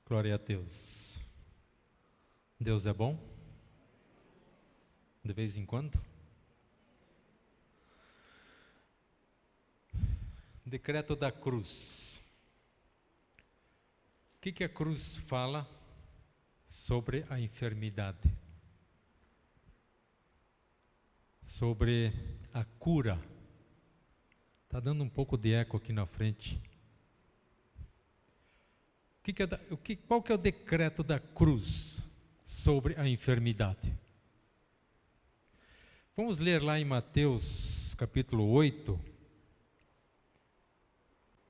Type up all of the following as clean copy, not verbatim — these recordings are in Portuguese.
Glória a Deus. Deus é bom? De vez em quando? Decreto da cruz. O que a cruz fala sobre a enfermidade? Sobre a cura. Está dando um pouco de eco aqui na frente. Qual que é o decreto da cruz sobre a enfermidade? Vamos ler lá em Mateus capítulo 8,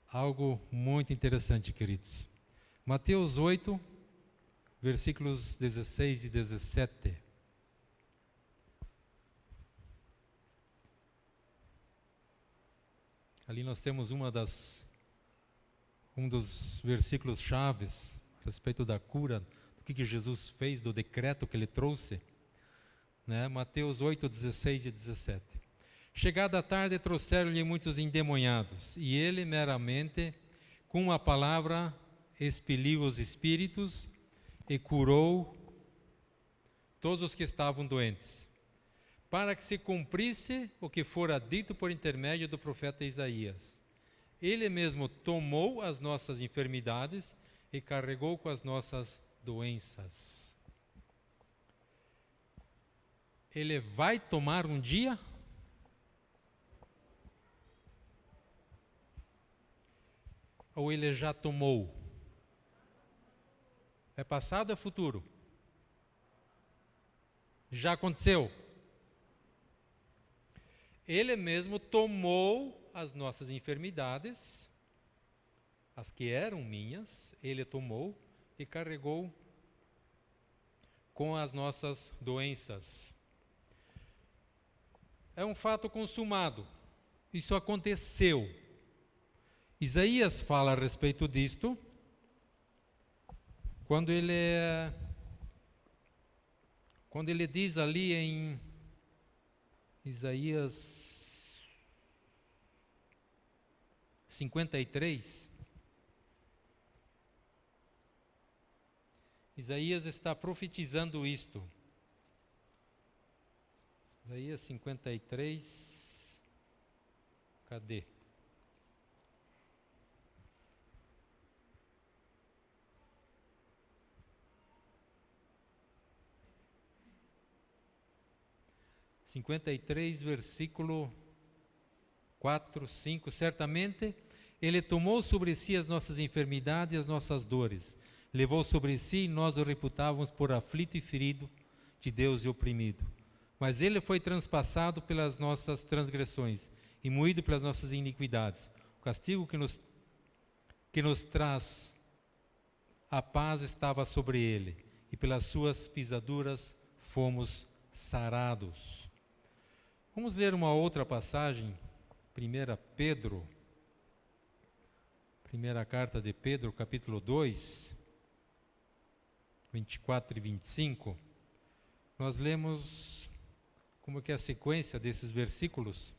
algo muito interessante, queridos. Mateus 8, versículos 16 e 17. Ali nós temos um dos versículos chaves a respeito da cura, do que Jesus fez, do decreto que ele trouxe, né? Mateus 8, 16 e 17. Chegada a tarde, trouxeram-lhe muitos endemoniados, e ele meramente, com uma palavra, expeliu os espíritos e curou todos os que estavam doentes, para que se cumprisse o que fora dito por intermédio do profeta Isaías. Ele mesmo tomou as nossas enfermidades e carregou com as nossas doenças. Ele vai tomar um dia? Ou ele já tomou? É passado ou é futuro? Já aconteceu? Ele mesmo tomou as nossas enfermidades, as que eram minhas, ele tomou e carregou com as nossas doenças. É um fato consumado. Isso aconteceu. Isaías fala a respeito disto, quando ele diz ali em Isaías 53, Isaías está profetizando isto. Isaías 53, cadê? Versículo 4, 5, certamente ele tomou sobre si as nossas enfermidades e as nossas dores, levou sobre si e nós o reputávamos por aflito e ferido de Deus e oprimido. Mas ele foi transpassado pelas nossas transgressões e moído pelas nossas iniquidades. O castigo que nos traz a paz estava sobre ele, e pelas suas pisaduras fomos sarados. Vamos ler uma outra passagem, 1 Pedro, primeira carta de Pedro, capítulo 2, 24 e 25. Nós lemos como que é a sequência desses versículos.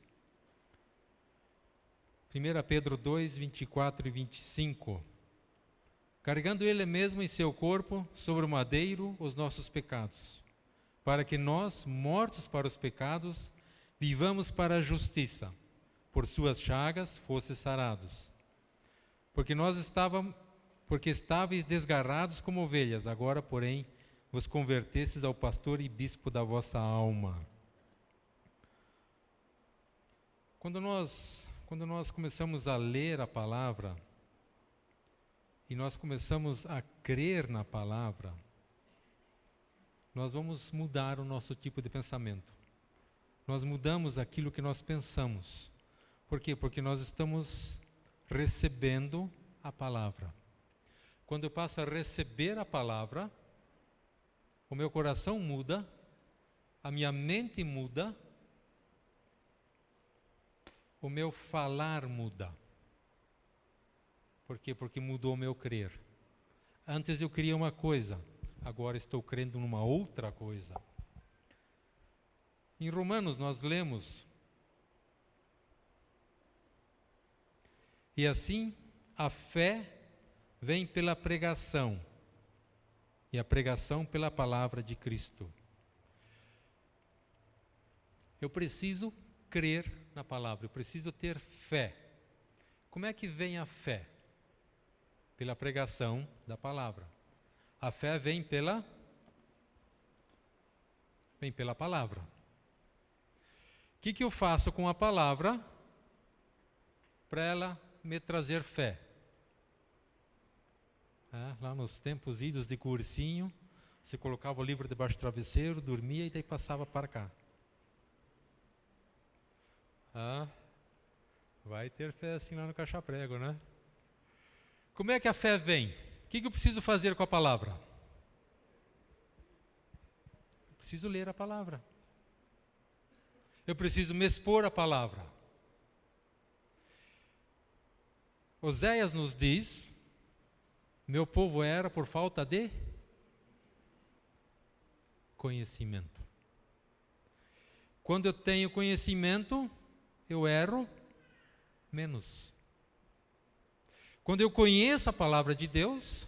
1 Pedro 2, 24 e 25. Carregando ele mesmo em seu corpo, sobre o madeiro, os nossos pecados, para que nós, mortos para os pecados, vivamos para a justiça. Por suas chagas fostes sarados. Porque estáveis desgarrados como ovelhas, agora, porém, vos convertestes ao pastor e bispo da vossa alma. Quando nós começamos a ler a palavra, e nós começamos a crer na palavra, nós vamos mudar o nosso tipo de pensamento. Nós mudamos aquilo que nós pensamos. Por quê? Porque nós estamos recebendo a palavra. Quando eu passo a receber a palavra, o meu coração muda, a minha mente muda, o meu falar muda. Por quê? Porque mudou o meu crer. Antes eu queria uma coisa, agora estou crendo numa outra coisa. Em Romanos nós lemos: e assim a fé vem pela pregação, e a pregação pela palavra de Cristo. Eu preciso crer na palavra, eu preciso ter fé. Como é que vem a fé? Pela pregação da palavra. A fé vem pela palavra. O que eu faço com a palavra para ela me trazer fé? Lá nos tempos idos de cursinho, você colocava o livro debaixo do travesseiro, dormia e daí passava para cá. Vai ter fé assim lá no caixa-prego, né? Como é que a fé vem? O que eu preciso fazer com a palavra? Eu preciso ler a palavra. Eu preciso me expor à palavra. Oséias nos diz: meu povo era por falta de conhecimento. Quando eu tenho conhecimento, eu erro menos. Quando eu conheço a palavra de Deus,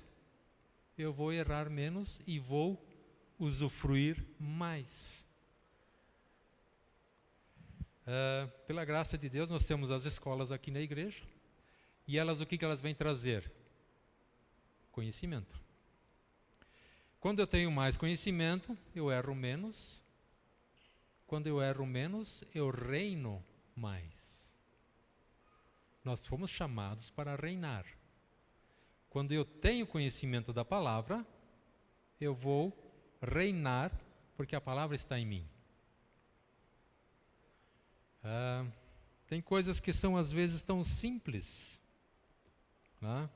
eu vou errar menos e vou usufruir mais. Pela graça de Deus, nós temos as escolas aqui na igreja, e elas, o que elas vêm trazer? Conhecimento. Quando eu tenho mais conhecimento, eu erro menos. Quando eu erro menos, eu reino mais. Nós fomos chamados para reinar. Quando eu tenho conhecimento da palavra, eu vou reinar, porque a palavra está em mim. Tem coisas que são às vezes tão simples, né?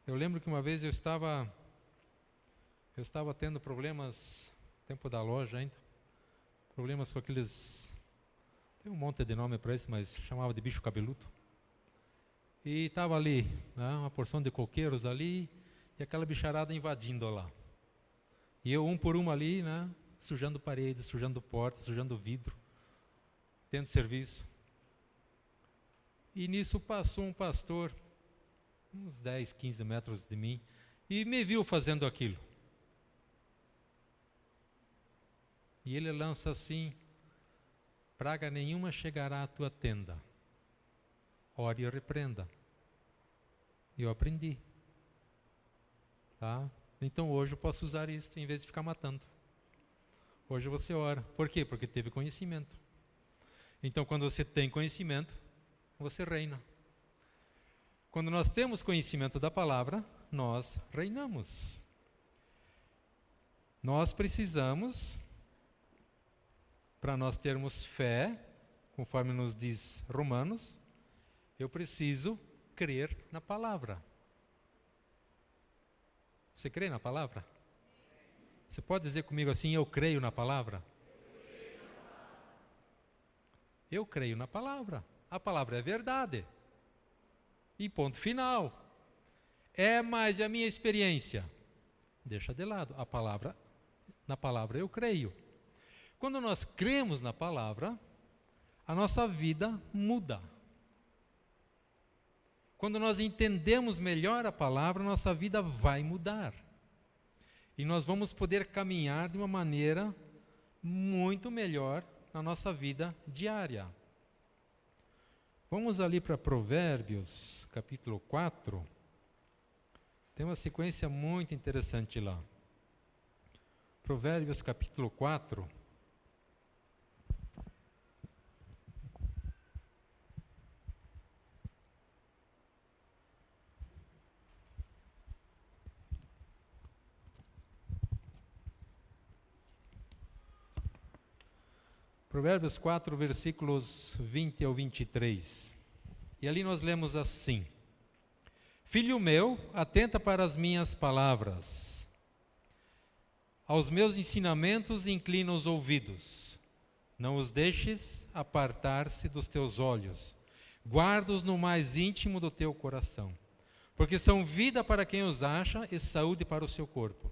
Eu lembro que uma vez eu estava tendo problemas, tempo da loja ainda, problemas com aqueles, tem um monte de nome para isso, mas chamava de bicho cabeludo. E estava ali, né, uma porção de coqueiros ali, e aquela bicharada invadindo lá. E eu, um por um ali, né, sujando paredes, sujando portas, sujando vidro, tendo serviço. E nisso passou um pastor, uns 10, 15 metros de mim, e me viu fazendo aquilo. E ele lança assim: praga nenhuma chegará à tua tenda. Ore e repreenda. E eu aprendi. Tá? Então hoje eu posso usar isso em vez de ficar matando. Hoje você ora. Por quê? Porque teve conhecimento. Então quando você tem conhecimento, você reina. Quando nós temos conhecimento da palavra, nós reinamos. Nós precisamos, para nós termos fé, conforme nos diz Romanos, eu preciso crer na palavra. Você crê na palavra? Você pode dizer comigo assim: eu creio na palavra? Eu creio na palavra. A palavra é verdade. E ponto final. Mas a minha experiência? Deixa de lado. Na palavra eu creio. Quando nós cremos na palavra, a nossa vida muda. Quando nós entendemos melhor a palavra, nossa vida vai mudar. E nós vamos poder caminhar de uma maneira muito melhor na nossa vida diária. Vamos ali para Provérbios, capítulo 4. Tem uma sequência muito interessante lá. Provérbios, capítulo 4. Provérbios 4, versículos 20 ao 23. E ali nós lemos assim: Filho meu, atenta para as minhas palavras. Aos meus ensinamentos inclina os ouvidos. Não os deixes apartar-se dos teus olhos. Guarda-os no mais íntimo do teu coração. Porque são vida para quem os acha e saúde para o seu corpo.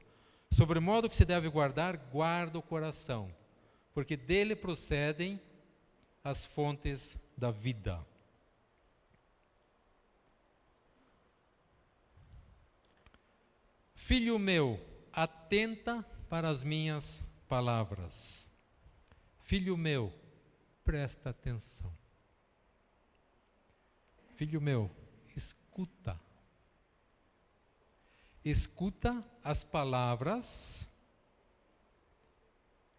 Sobre modo que se deve guarda o coração, porque dele procedem as fontes da vida. Filho meu, atenta para as minhas palavras. Filho meu, presta atenção. Filho meu, escuta. Escuta as palavras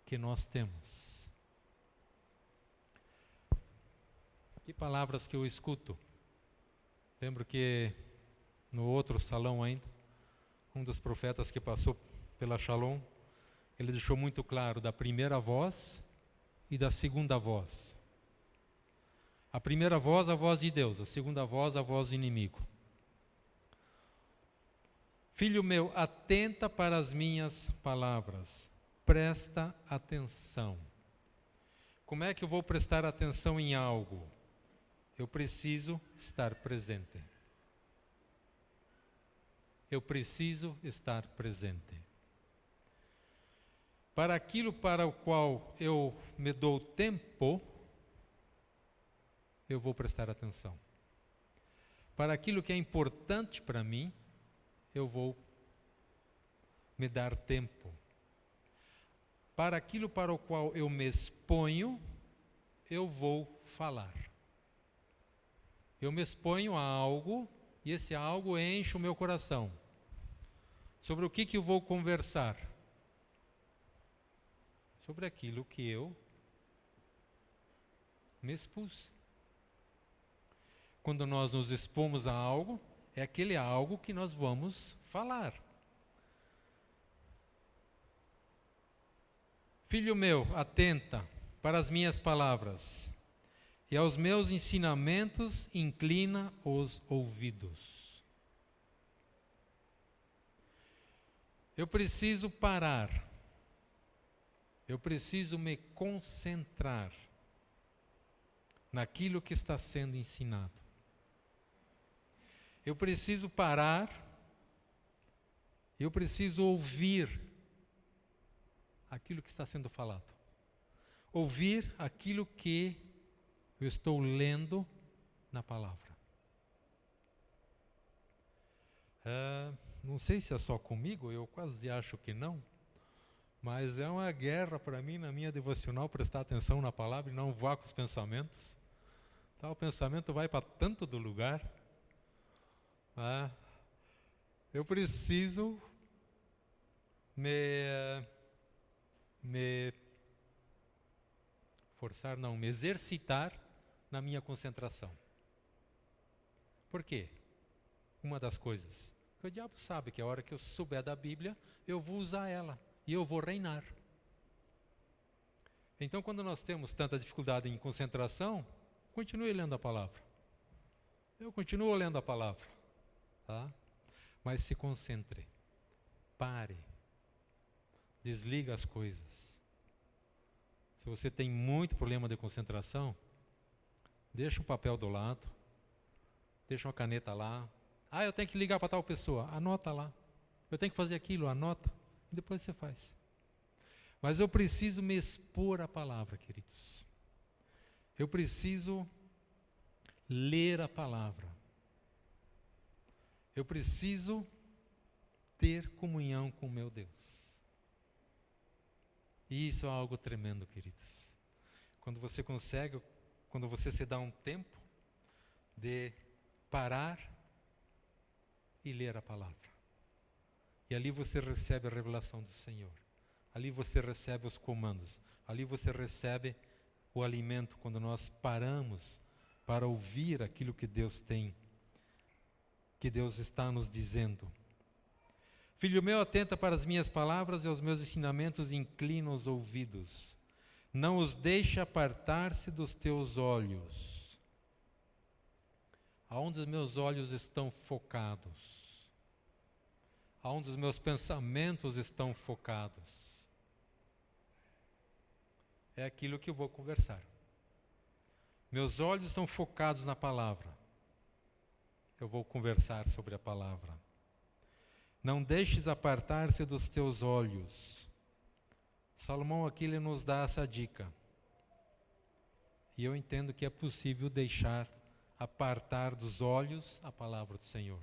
que nós temos. Que palavras que eu escuto? Lembro que no outro salão ainda, um dos profetas que passou pela Shalom, ele deixou muito claro da primeira voz e da segunda voz. A primeira voz, a voz de Deus. A segunda voz, a voz do inimigo. Filho meu, atenta para as minhas palavras. Presta atenção. Como é que eu vou prestar atenção em algo? Eu preciso estar presente. Eu preciso estar presente. Para aquilo para o qual eu me dou tempo, eu vou prestar atenção. Para aquilo que é importante para mim, eu vou me dar tempo. Para aquilo para o qual eu me exponho, eu vou falar. Eu me exponho a algo, e esse algo enche o meu coração. Sobre o que eu vou conversar? Sobre aquilo que eu me expus. Quando nós nos expomos a algo, é aquele algo que nós vamos falar. Filho meu, atenta para as minhas palavras, e aos meus ensinamentos inclina os ouvidos. Eu preciso parar. Eu preciso me concentrar naquilo que está sendo ensinado. Eu preciso parar. Eu preciso ouvir aquilo que está sendo falado. Ouvir aquilo que eu estou lendo na palavra. Não sei se é só comigo, eu quase acho que não, mas é uma guerra para mim na minha devocional prestar atenção na palavra e não voar com os pensamentos. Tá, o pensamento vai para tanto do lugar. Eu preciso me exercitar na minha concentração. Por quê? Uma das coisas. Porque o diabo sabe que a hora que eu souber da Bíblia, eu vou usar ela e eu vou reinar. Então, quando nós temos tanta dificuldade em concentração, continue lendo a palavra. Eu continuo lendo a palavra. Tá? Mas se concentre. Pare. Desliga as coisas. Se você tem muito problema de concentração, deixa um papel do lado, deixa uma caneta lá. Eu tenho que ligar para tal pessoa, anota lá. Eu tenho que fazer aquilo, anota, depois você faz. Mas eu preciso me expor à palavra, queridos. Eu preciso ler a palavra. Eu preciso ter comunhão com meu Deus. E isso é algo tremendo, queridos. Quando você se dá um tempo de parar e ler a palavra. E ali você recebe a revelação do Senhor. Ali você recebe os comandos. Ali você recebe o alimento quando nós paramos para ouvir aquilo que Deus tem, que Deus está nos dizendo. Filho meu, atenta para as minhas palavras e aos meus ensinamentos inclina os ouvidos. Não os deixe apartar-se dos teus olhos. Aonde os meus olhos estão focados? Aonde os meus pensamentos estão focados? É aquilo que eu vou conversar. Meus olhos estão focados na palavra. Eu vou conversar sobre a palavra. Não deixes apartar-se dos teus olhos. Salomão aqui ele nos dá essa dica. E eu entendo que é possível deixar apartar dos olhos a palavra do Senhor.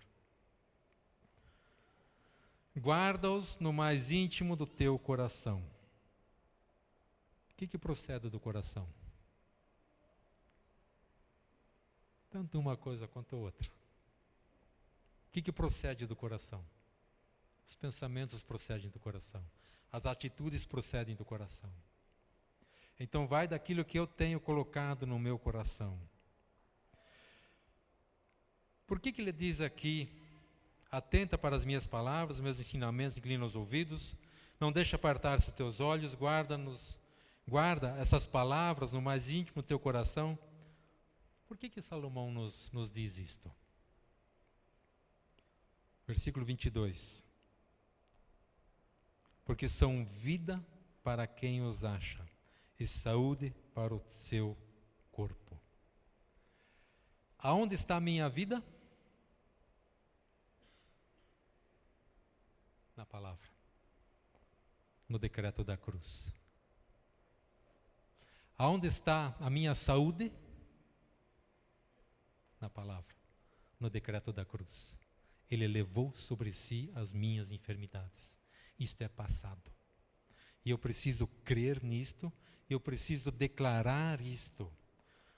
Guarda-os no mais íntimo do teu coração. O que procede do coração? Tanto uma coisa quanto a outra. O que procede do coração? Os pensamentos procedem do coração. As atitudes procedem do coração. Então vai daquilo que eu tenho colocado no meu coração. Por que ele diz aqui, atenta para as minhas palavras, meus ensinamentos, inclina os ouvidos, não deixa apartar-se os teus olhos, guarda essas palavras no mais íntimo do teu coração. Por que Salomão nos diz isto? Versículo 22. Porque são vida para quem os acha e saúde para o seu corpo. Aonde está a minha vida? Na palavra. No decreto da cruz. Aonde está a minha saúde? Na palavra. No decreto da cruz. Ele levou sobre si as minhas enfermidades. Isto é passado. E eu preciso crer nisto, eu preciso declarar isto.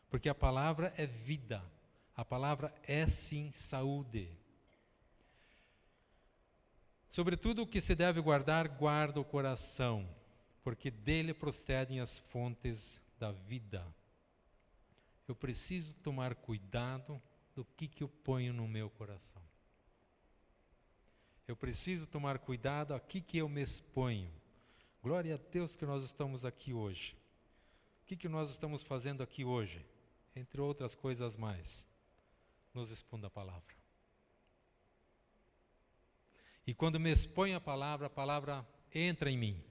Porque a palavra é vida. A palavra é sim saúde. Sobretudo o que se deve guardar, guarda o coração, porque dele procedem as fontes da vida. Eu preciso tomar cuidado do que eu ponho no meu coração. Eu preciso tomar cuidado aqui que eu me exponho. Glória a Deus que nós estamos aqui hoje. O que nós estamos fazendo aqui hoje? Entre outras coisas mais, nos expondo a palavra. E quando me exponho a palavra entra em mim.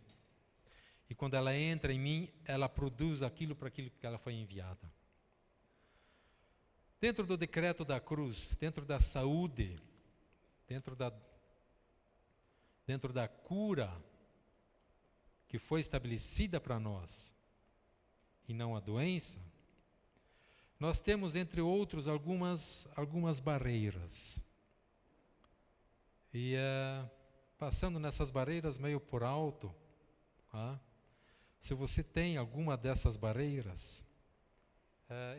E quando ela entra em mim, ela produz aquilo para aquilo que ela foi enviada. Dentro do decreto da cruz, dentro da saúde, dentro da cura que foi estabelecida para nós, e não a doença, nós temos, entre outros, algumas barreiras. E passando nessas barreiras meio por alto, se você tem alguma dessas barreiras,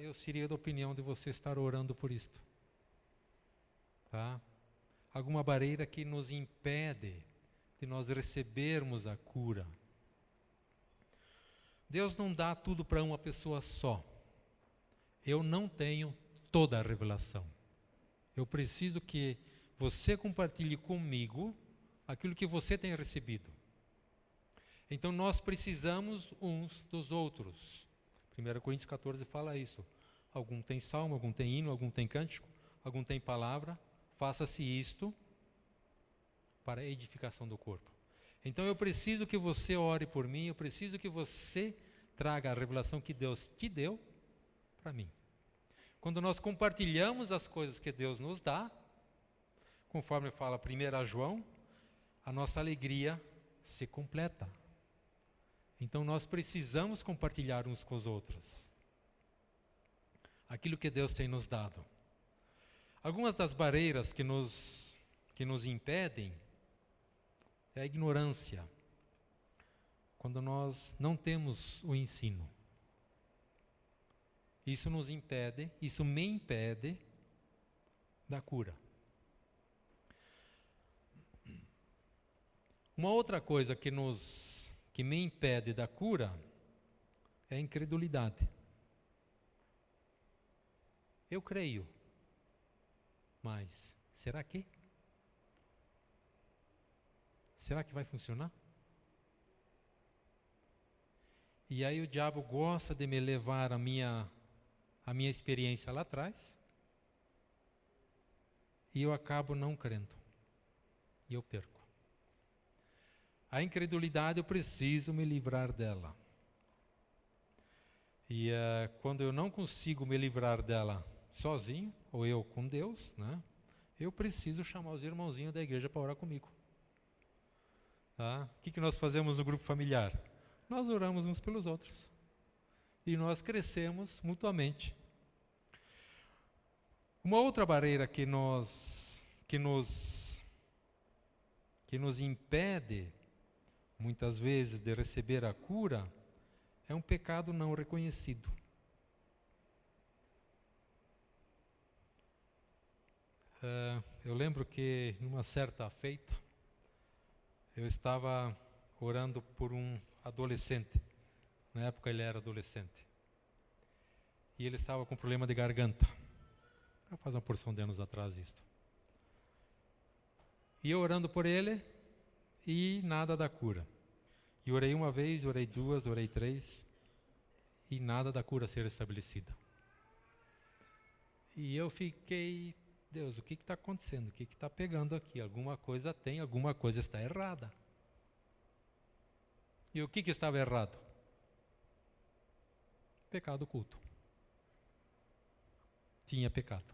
eu seria da opinião de você estar orando por isto. Tá? Alguma barreira que nos impede de nós recebermos a cura. Deus não dá tudo para uma pessoa só. Eu não tenho toda a revelação. Eu preciso que você compartilhe comigo aquilo que você tem recebido. Então nós precisamos uns dos outros. 1 Coríntios 14 fala isso. Algum tem salmo, algum tem hino, algum tem cântico, algum tem palavra. Faça-se isto para a edificação do corpo. Então eu preciso que você ore por mim, eu preciso que você traga a revelação que Deus te deu para mim. Quando nós compartilhamos as coisas que Deus nos dá, conforme fala 1 João, a nossa alegria se completa. Então nós precisamos compartilhar uns com os outros aquilo que Deus tem nos dado. Algumas das barreiras que nos impedem é a ignorância. Quando nós não temos o ensino. Isso nos impede, isso me impede da cura. Uma outra coisa que me impede da cura é a incredulidade. Eu creio, mas será que? Será que vai funcionar? E aí o diabo gosta de me levar a minha experiência lá atrás, e eu acabo não crendo, e eu perco. A incredulidade eu preciso me livrar dela. E quando eu não consigo me livrar dela sozinho, ou eu com Deus, né, eu preciso chamar os irmãozinhos da igreja para orar comigo. Tá? O que nós fazemos no grupo familiar? nós oramos uns pelos outros. E nós crescemos mutuamente. Uma outra barreira que nos impede, muitas vezes, de receber a cura, é um pecado não reconhecido. Eu lembro que, numa certa feita, eu estava orando por um adolescente. Na época ele era adolescente. E ele estava com problema de garganta. Já faz uma porção de anos atrás isto. E eu orando por ele, e nada da cura. E orei uma vez, orei duas, orei três, e nada da cura ser estabelecida. E eu fiquei, Deus, o que está acontecendo? O que está pegando aqui? Alguma coisa tem, alguma coisa está errada. E o que estava errado? Pecado oculto. Tinha pecado.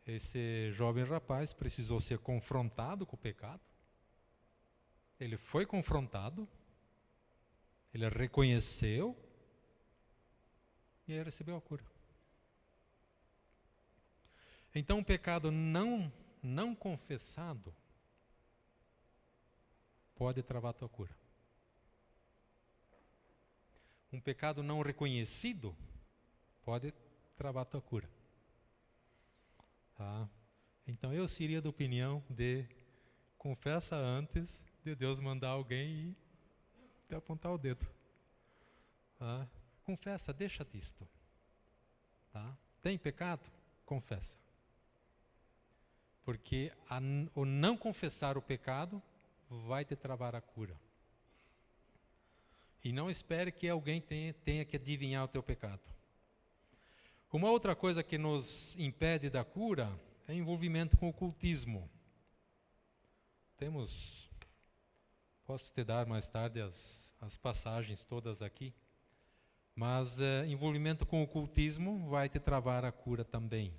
Esse jovem rapaz precisou ser confrontado com o pecado. Ele foi confrontado, ele reconheceu e aí recebeu a cura. Então, o pecado não confessado pode travar a tua cura. Um pecado não reconhecido pode travar a tua cura. Tá? Então, eu seria da opinião de confessa antes de Deus mandar alguém e te apontar o dedo. Tá? Confessa, deixa disto. Tá? Tem pecado? Confessa. Porque o não confessar o pecado vai te travar a cura. E não espere que alguém tenha que adivinhar o teu pecado. Uma outra coisa que nos impede da cura é envolvimento com o ocultismo. Posso te dar mais tarde as passagens todas aqui, mas envolvimento com o ocultismo vai te travar a cura também.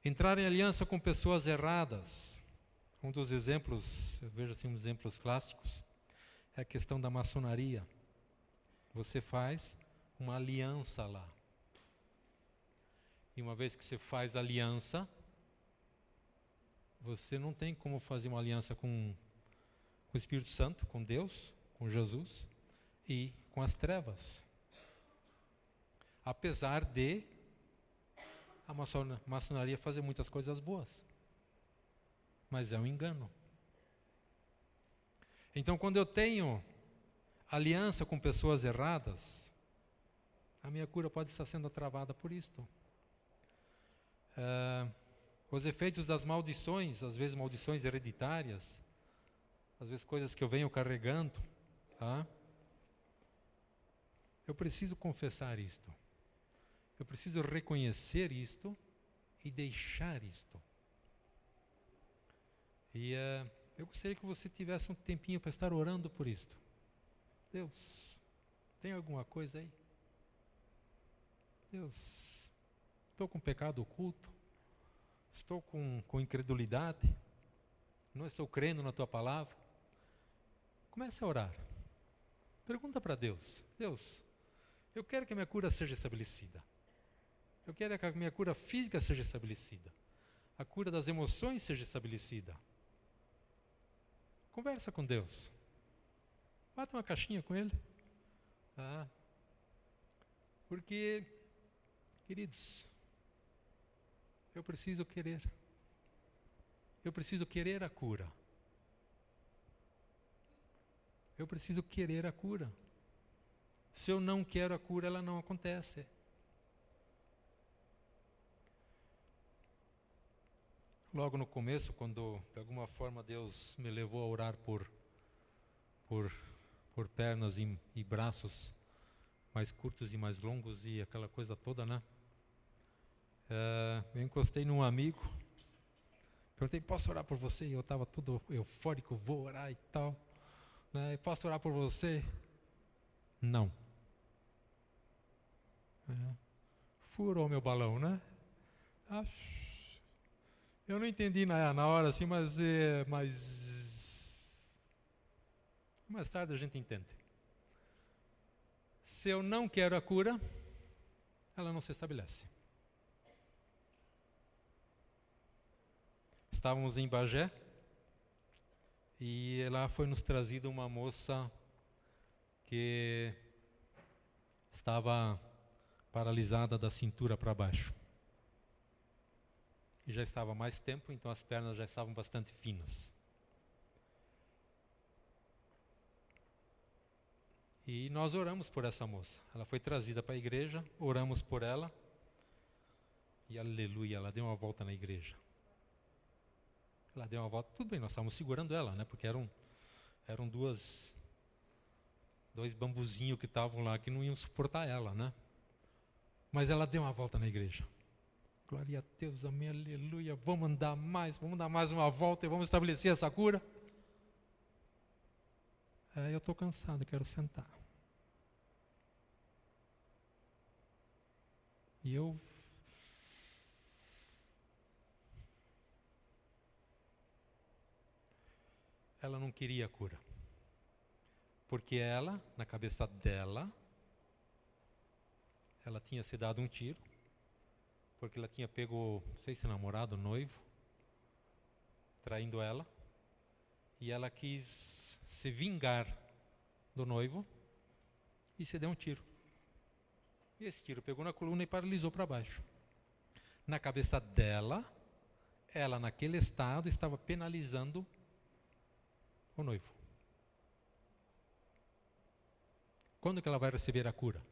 Entrar em aliança com pessoas erradas. Um dos exemplos, eu vejo assim, exemplos clássicos, é a questão da maçonaria. Você faz uma aliança lá. E uma vez que você faz aliança, você não tem como fazer uma aliança com o Espírito Santo, com Deus, com Jesus e com as trevas. Apesar de a maçonaria fazer muitas coisas boas. Mas é um engano. Então, quando eu tenho aliança com pessoas erradas, a minha cura pode estar sendo travada por isto. Os efeitos das maldições, às vezes maldições hereditárias, às vezes coisas que eu venho carregando, tá? Eu preciso confessar isto. Eu preciso reconhecer isto e deixar isto. E eu gostaria que você tivesse um tempinho para estar orando por isto. Deus, tem alguma coisa aí? Deus, estou com pecado oculto? Estou com incredulidade? Não estou crendo na Tua palavra? Comece a orar. Pergunta para Deus. Deus, eu quero que a minha cura seja estabelecida. Eu quero que a minha cura física seja estabelecida. A cura das emoções seja estabelecida. Conversa com Deus. Bata uma caixinha com Ele. Porque, queridos, eu preciso querer. Eu preciso querer a cura. Eu preciso querer a cura. Se eu não quero a cura, ela não acontece. Logo no começo, quando de alguma forma Deus me levou a orar por pernas e braços mais curtos e mais longos e aquela coisa toda, né? Eu encostei num amigo, perguntei, posso orar por você? E eu estava todo eufórico, vou orar e tal. Né? Posso orar por você? Não. Furou meu balão, né? Eu não entendi na hora assim, mas Mais tarde a gente entende. Se eu não quero a cura, ela não se estabelece. Estávamos em Bagé e lá foi nos trazida uma moça que estava paralisada da cintura para baixo. E já estava há mais tempo, então as pernas já estavam bastante finas. E nós oramos por essa moça. Ela foi trazida para a igreja, oramos por ela. E aleluia, ela deu uma volta na igreja. Ela deu uma volta, tudo bem, nós estávamos segurando ela, né? Porque eram dois bambuzinhos que estavam lá que não iam suportar ela, né? Mas ela deu uma volta na igreja. Glória a Deus, amém, aleluia. Vamos dar mais uma volta e vamos estabelecer essa cura. Eu estou cansado, quero sentar. E ela não queria a cura. Porque ela, na cabeça dela, ela tinha se dado um tiro. Porque ela tinha pego, não sei se namorado, noivo, traindo ela. E ela quis se vingar do noivo e se deu um tiro. E esse tiro pegou na coluna e paralisou para baixo. Na cabeça dela, ela naquele estado estava penalizando o noivo. Quando que ela vai receber a cura?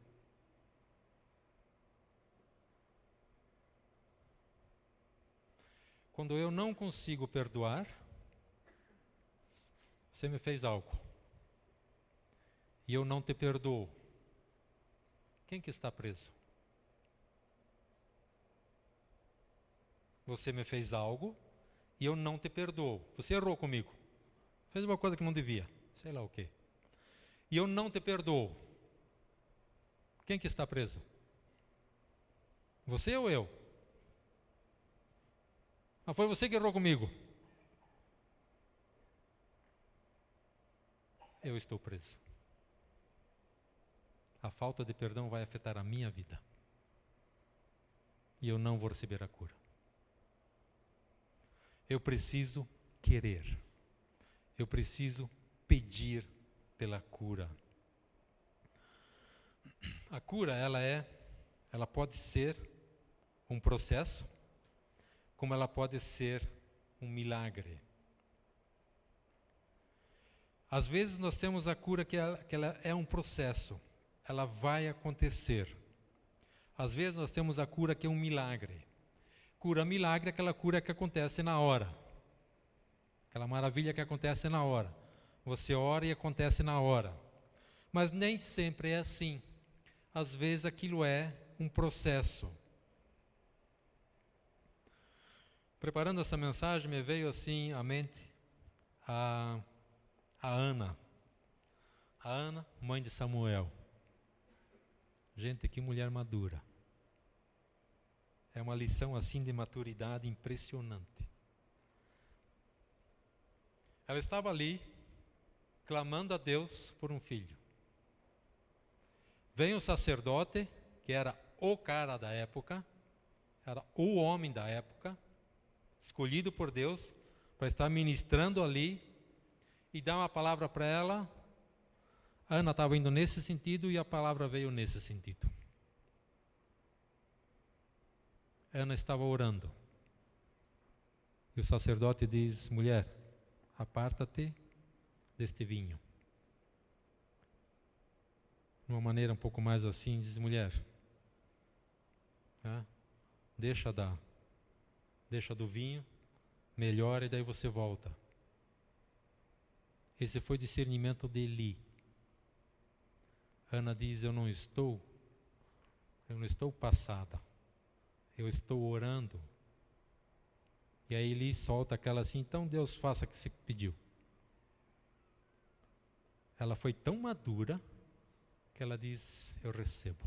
Quando eu não consigo perdoar, você me fez algo e eu não te perdoo. Quem que está preso? Você me fez algo e eu não te perdoo. Você errou comigo. Fez uma coisa que não devia. Sei lá o quê. E eu não te perdoo. Quem que está preso? Você ou eu? Mas foi você que errou comigo. Eu estou preso. A falta de perdão vai afetar a minha vida. E eu não vou receber a cura. Eu preciso querer. Eu preciso pedir pela cura. A cura, ela pode ser um processo, como ela pode ser um milagre. Às vezes nós temos a cura que ela é um processo, ela vai acontecer. Às vezes nós temos a cura que é um milagre. Cura milagre é aquela cura que acontece na hora. Aquela maravilha que acontece na hora. Você ora e acontece na hora. Mas nem sempre é assim. Às vezes aquilo é um processo. Preparando essa mensagem, me veio assim à mente a Ana. A Ana, mãe de Samuel. Gente, que mulher madura. É uma lição assim de maturidade impressionante. Ela estava ali, clamando a Deus por um filho. Vem o sacerdote, que era o cara da época, era o homem da época, escolhido por Deus, para estar ministrando ali, e dá uma palavra para ela. A Ana estava indo nesse sentido e a palavra veio nesse sentido. Ana estava orando. E o sacerdote diz: mulher, aparta-te deste vinho. De uma maneira um pouco mais assim, diz: mulher, deixa do vinho, melhora e daí você volta. Esse foi o discernimento de Eli. Ana diz: eu não estou passada, eu estou orando. E aí Eli solta aquela assim: então Deus faça o que você pediu. Ela foi tão madura que ela diz: eu recebo.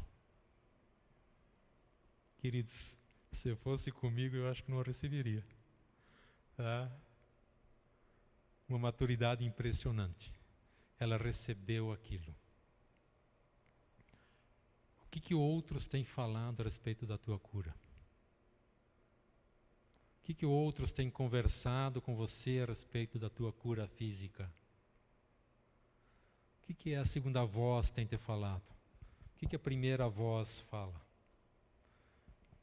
Queridos, se fosse comigo eu acho que não receberia. Tá? Uma maturidade impressionante. ela recebeu aquilo. O que outros têm falado a respeito da tua cura? O que outros têm conversado com você a respeito da tua cura física? O que a segunda voz tem te falado? O que a primeira voz fala?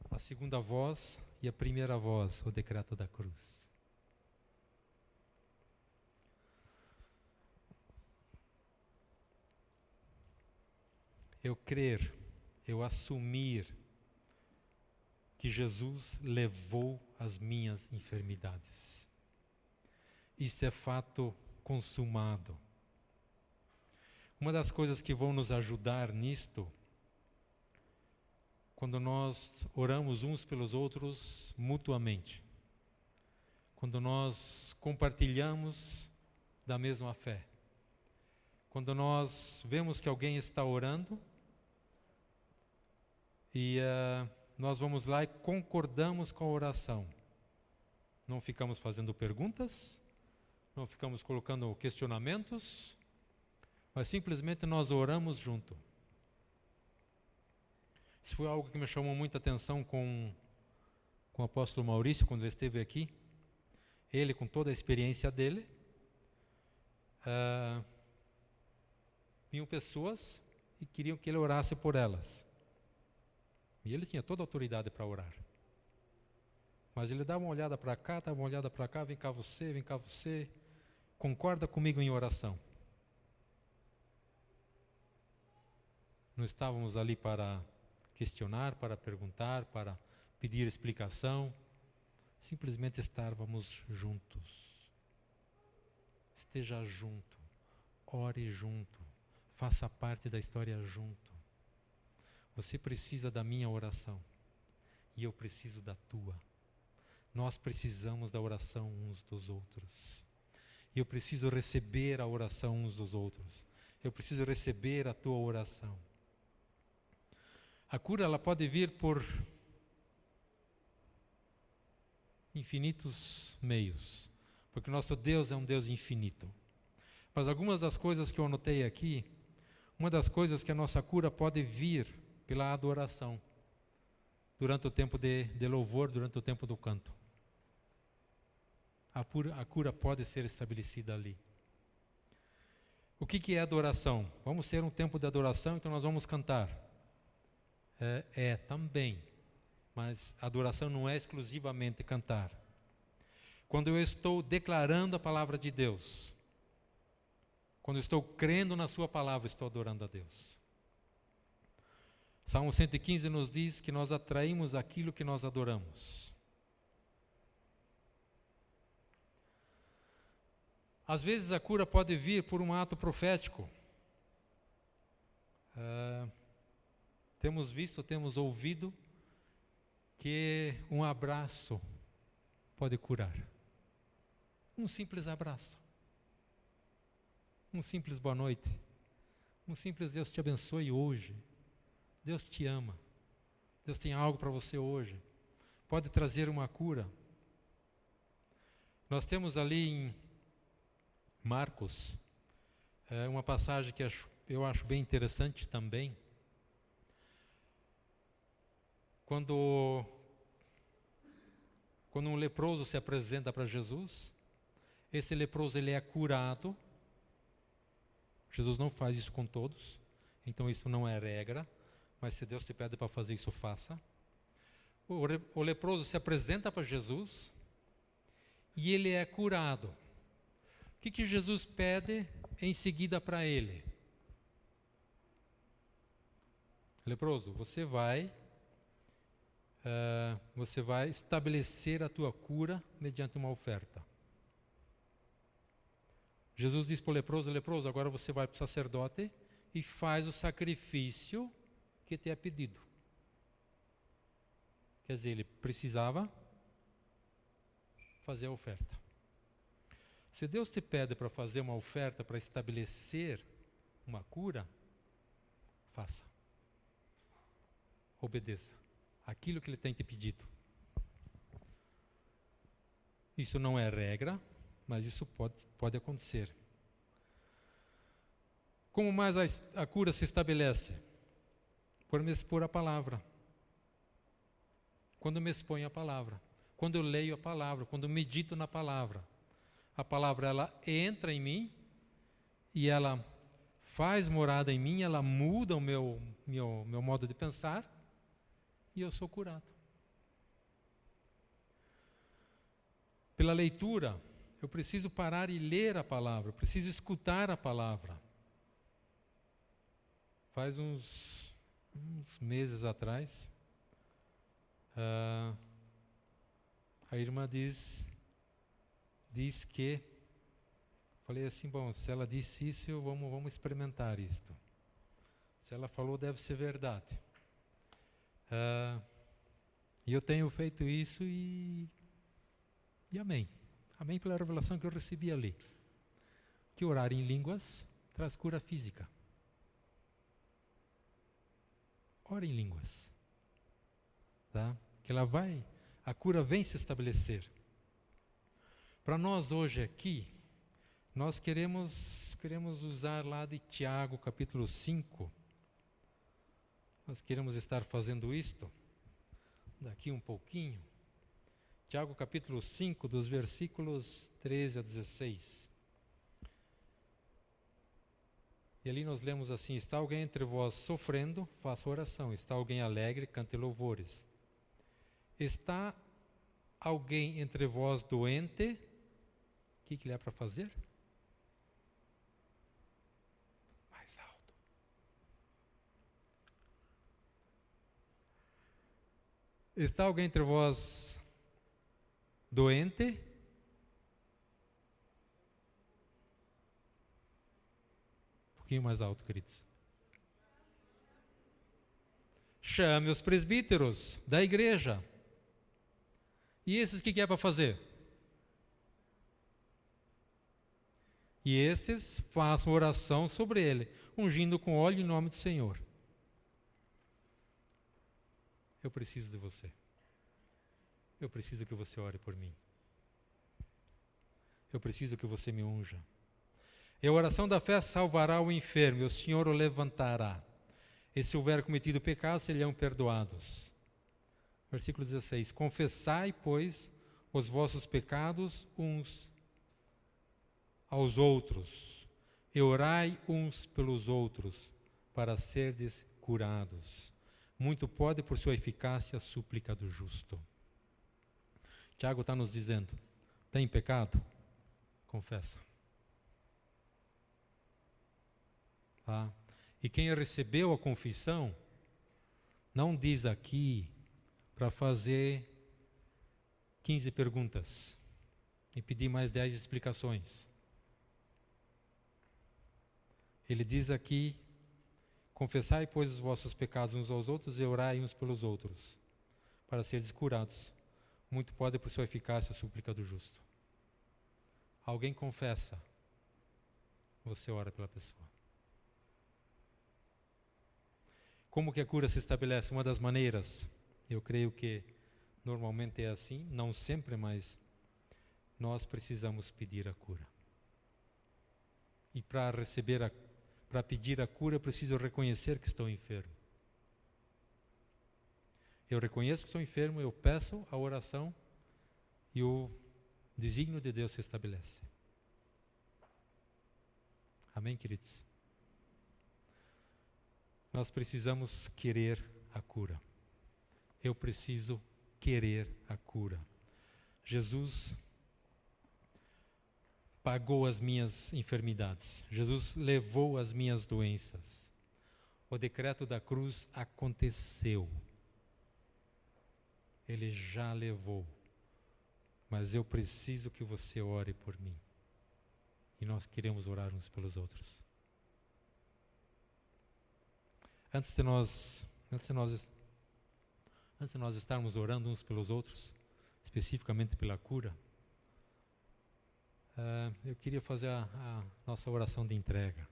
A segunda voz e a primeira voz, o decreto da cruz. Eu crer, eu assumir que Jesus levou as minhas enfermidades. Isto é fato consumado. Uma das coisas que vão nos ajudar nisto, quando nós oramos uns pelos outros mutuamente, quando nós compartilhamos da mesma fé, quando nós vemos que alguém está orando e nós vamos lá e concordamos com a oração. Não ficamos fazendo perguntas, não ficamos colocando questionamentos, mas simplesmente nós oramos junto. Isso foi algo que me chamou muita atenção com o apóstolo Maurício, quando ele esteve aqui. Ele, com toda a experiência dele, vinham pessoas e queriam que ele orasse por elas. E ele tinha toda a autoridade para orar. Mas ele dava uma olhada para cá, dava uma olhada para cá, vem cá você, concorda comigo em oração. Não estávamos ali para questionar, para perguntar, para pedir explicação. Simplesmente estávamos juntos. Esteja junto, ore junto, faça parte da história junto. Você precisa da minha oração e eu preciso da tua. Nós precisamos da oração uns dos outros. E eu preciso receber a oração uns dos outros. Eu preciso receber a tua oração. A cura, ela pode vir por infinitos meios, porque nosso Deus é um Deus infinito. Mas algumas das coisas que eu anotei aqui, uma das coisas que a nossa cura pode vir pela adoração, durante o tempo de louvor, durante o tempo do canto. A cura pode ser estabelecida ali. O que é adoração? Vamos ter um tempo de adoração, então nós vamos cantar. Também, mas adoração não é exclusivamente cantar. Quando eu estou declarando a palavra de Deus, quando eu estou crendo na sua palavra, estou adorando a Deus. Salmo 115 nos diz que nós atraímos aquilo que nós adoramos. Às vezes a cura pode vir por um ato profético. Temos visto, temos ouvido que um abraço pode curar. Um simples abraço. Um simples boa noite. Um simples Deus te abençoe hoje. Deus te ama. Deus tem algo para você hoje. Pode trazer uma cura. Nós temos ali em Marcos uma passagem que eu acho bem interessante também. Quando um leproso se apresenta para Jesus, esse leproso ele é curado. Jesus não faz isso com todos, então isso não é regra, mas se Deus te pede para fazer isso, faça. O leproso se apresenta para Jesus e ele é curado. O que Jesus pede em seguida para ele? Leproso, você vai estabelecer a tua cura mediante uma oferta. Jesus diz para o leproso, agora você vai para o sacerdote e faz o sacrifício que te é pedido. Quer dizer, ele precisava fazer a oferta. Se Deus te pede para fazer uma oferta para estabelecer uma cura, faça. Obedeça aquilo que Ele tem te pedido. Isso não é regra, mas isso pode acontecer. Como mais a cura se estabelece? Por me expor à palavra. Quando me exponho à palavra, quando eu leio a palavra, quando eu medito na palavra, a palavra ela entra em mim e ela faz morada em mim, ela muda o meu modo de pensar e eu sou curado. Pela leitura, eu preciso parar e ler a palavra, eu preciso escutar a palavra. Faz uns meses atrás, a irmã diz que, falei assim, bom, se ela disse isso, vamos experimentar isto. Se ela falou, deve ser verdade. E eu tenho feito isso e amém. Amém pela revelação que eu recebi ali. Que orar em línguas traz cura física. Ora em línguas. Tá? Que a cura vem se estabelecer. Para nós hoje aqui, nós queremos usar lá de Tiago, capítulo 5. Nós queremos estar fazendo isto daqui um pouquinho. Tiago, capítulo 5, dos versículos 13 a 16. E ali nós lemos assim: está alguém entre vós sofrendo, faça oração. Está alguém alegre, cante louvores. Está alguém entre vós doente, o que ele é para fazer? Mais alto. Está alguém entre vós doente? Um pouquinho mais alto, queridos. Chame os presbíteros da igreja. E esses, o que é para fazer? E esses façam oração sobre ele, ungindo com óleo em nome do Senhor. Eu preciso de você. Eu preciso que você ore por mim. Eu preciso que você me unja. E a oração da fé salvará o enfermo, e o Senhor o levantará. E se houver cometido pecado, serão perdoados. Versículo 16. Confessai, pois, os vossos pecados uns aos outros, e orai uns pelos outros, para serdes curados. Muito pode, por sua eficácia, a súplica do justo. Tiago está nos dizendo: tem pecado? Confessa. Tá? E quem recebeu a confissão, não diz aqui para fazer 15 perguntas e pedir mais 10 explicações. Ele diz aqui: confessai, pois, os vossos pecados uns aos outros e orai uns pelos outros, para seres curados. Muito pode, por sua eficácia, a súplica do justo. Alguém confessa, você ora pela pessoa. Como que a cura se estabelece? Uma das maneiras, eu creio que normalmente é assim, não sempre, mas nós precisamos pedir a cura. E para pedir a cura, eu preciso reconhecer que estou enfermo. Eu reconheço que estou enfermo, eu peço a oração e o desígnio de Deus se estabelece. Amém, queridos? Nós precisamos querer a cura. Eu preciso querer a cura. Jesus pagou as minhas enfermidades. Jesus levou as minhas doenças. O decreto da cruz aconteceu. Ele já levou. Mas eu preciso que você ore por mim. E nós queremos orar uns pelos outros. Antes de nós estarmos orando uns pelos outros, especificamente pela cura, eu queria fazer a nossa oração de entrega.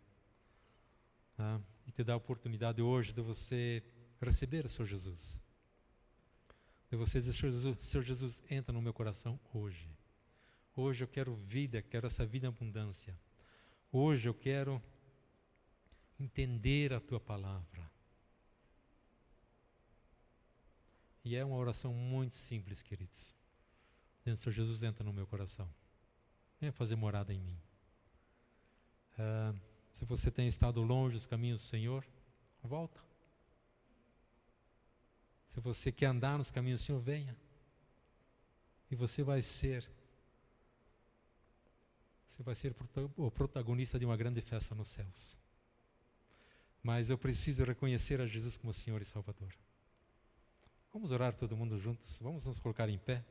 E te dar a oportunidade hoje de você receber o Senhor Jesus. De você dizer: Senhor Jesus, entra no meu coração hoje. Hoje eu quero vida, quero essa vida em abundância. Hoje eu quero entender a Tua palavra. E é uma oração muito simples, queridos. Senhor Jesus, entra no meu coração. Venha fazer morada em mim. Se você tem estado longe dos caminhos do Senhor, volta. Se você quer andar nos caminhos do Senhor, venha. E você vai ser o protagonista de uma grande festa nos céus. Mas eu preciso reconhecer a Jesus como Senhor e Salvador. Vamos orar todo mundo juntos? Vamos nos colocar em pé?